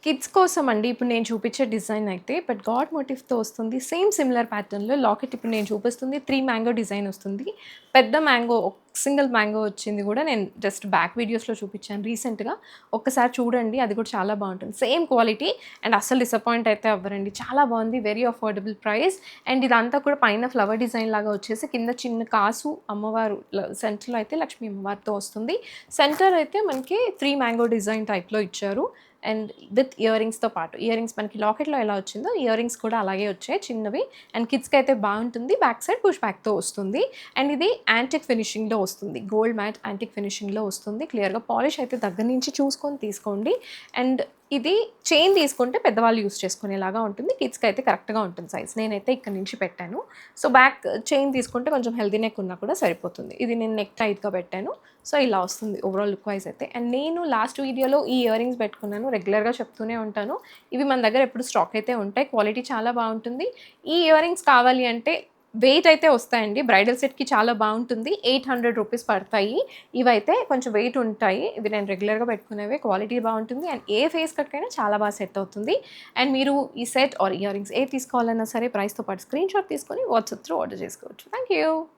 Kids కోసం అండి. ఇప్పుడు నేను చూపించే డిజైన్ అయితే బట్ గాడ్ మోటివ్‌తో వస్తుంది. సేమ్ సిమిలర్ ప్యాటర్న్‌లో లాకెట్ ఇప్పుడు నేను చూపిస్తుంది 3 మ్యాంగో డిజైన్ వస్తుంది. పెద్ద మ్యాంగో సింగిల్ మ్యాంగో వచ్చింది కూడా నేను జస్ట్ బ్యాక్ వీడియోస్‌లో చూపించాను రీసెంట్‌గా. ఒక్కసారి చూడండి అది కూడా చాలా బావుంటుంది. సేమ్ క్వాలిటీ అండ్ అస్సలు డిసప్పాయింట్ అయితే అవ్వరండి. చాలా బావుంది. వెరీ అఫోర్డబుల్ ప్రైస్ అండ్ ఇదంతా కూడా పైన ఫ్లవర్ డిజైన్ లాగా వచ్చేసి కింద చిన్న కాసు అమ్మవారు సెంటర్‌లో అయితే లక్ష్మీ అమ్మవారితో వస్తుంది. సెంటర్ అయితే మనకి 3 మ్యాంగో డిజైన్ టైప్‌లో ఇచ్చారు. అండ్ విత్ ఇయర్ రింగ్స్‌తో పాటు. ఇయర్ రింగ్స్ మనకి లాకెట్‌లో ఎలా వచ్చిందో ఇయర్ రింగ్స్ కూడా అలాగే వచ్చాయి చిన్నవి. అండ్ కిడ్స్‌కైతే బావుంటుంది. బ్యాక్ సైడ్ పుష్ బ్యాక్‌తో వస్తుంది. అండ్ ఇది యాంటిక్ ఫినిషింగ్‌లో వస్తుంది. గోల్డ్ మ్యాట్ యాంటిక్ ఫినిషింగ్‌లో వస్తుంది. క్లియర్‌గా పాలిష్ అయితే దగ్గర నుంచి చూసుకొని తీసుకోండి. అండ్ ఇది చైన్ తీసుకుంటే పెద్దవాళ్ళు యూజ్ చేసుకునేలాగా ఉంటుంది. కిడ్స్‌కి అయితే కరెక్ట్‌గా ఉంటుంది సైజ్. నేనైతే ఇక్కడ నుంచి పెట్టాను. సో, బ్యాక్ చైన్ తీసుకుంటే కొంచెం హెల్తీ నెక్ ఉన్నా కూడా సరిపోతుంది. ఇది నేను నెక్ టైట్‌గా పెట్టాను. సో, ఇలా వస్తుంది ఓవరాల్ లుక్ వైస్ అయితే. అండ్ నేను లాస్ట్ వీడియోలో ఈ ఇయర్ రింగ్స్ పెట్టుకున్నాను. రెగ్యులర్‌గా చెప్తూనే ఉంటాను. ఇవి మన దగ్గర ఎప్పుడు స్టాక్ అయితే ఉంటాయి. క్వాలిటీ చాలా బావుంటుంది. ఈ ఇయర్ రింగ్స్ కావాలి అంటే వెయిట్ అయితే వస్తాయండి. బ్రైడల్ సెట్‌కి చాలా బావుంటుంది. 800 రూపీస్ పడతాయి. ఇవైతే కొంచెం వెయిట్ ఉంటాయి. ఇవి నేను రెగ్యులర్‌గా పెట్టుకునేవే. క్వాలిటీ బావుంటుంది. అండ్ ఏ ఫేస్ కట్‌కైనా చాలా బాగా సెట్ అవుతుంది. అండ్ మీరు ఈ సెట్ ఆర్ ఇయర్ రింగ్స్ ఏది తీసుకోవాలన్నా సరే ప్రైస్‌తో పాటు స్క్రీన్‌షాట్ తీసుకొని వాట్సాప్ త్రూ ఆర్డర్ చేసుకోవచ్చు. Thank you.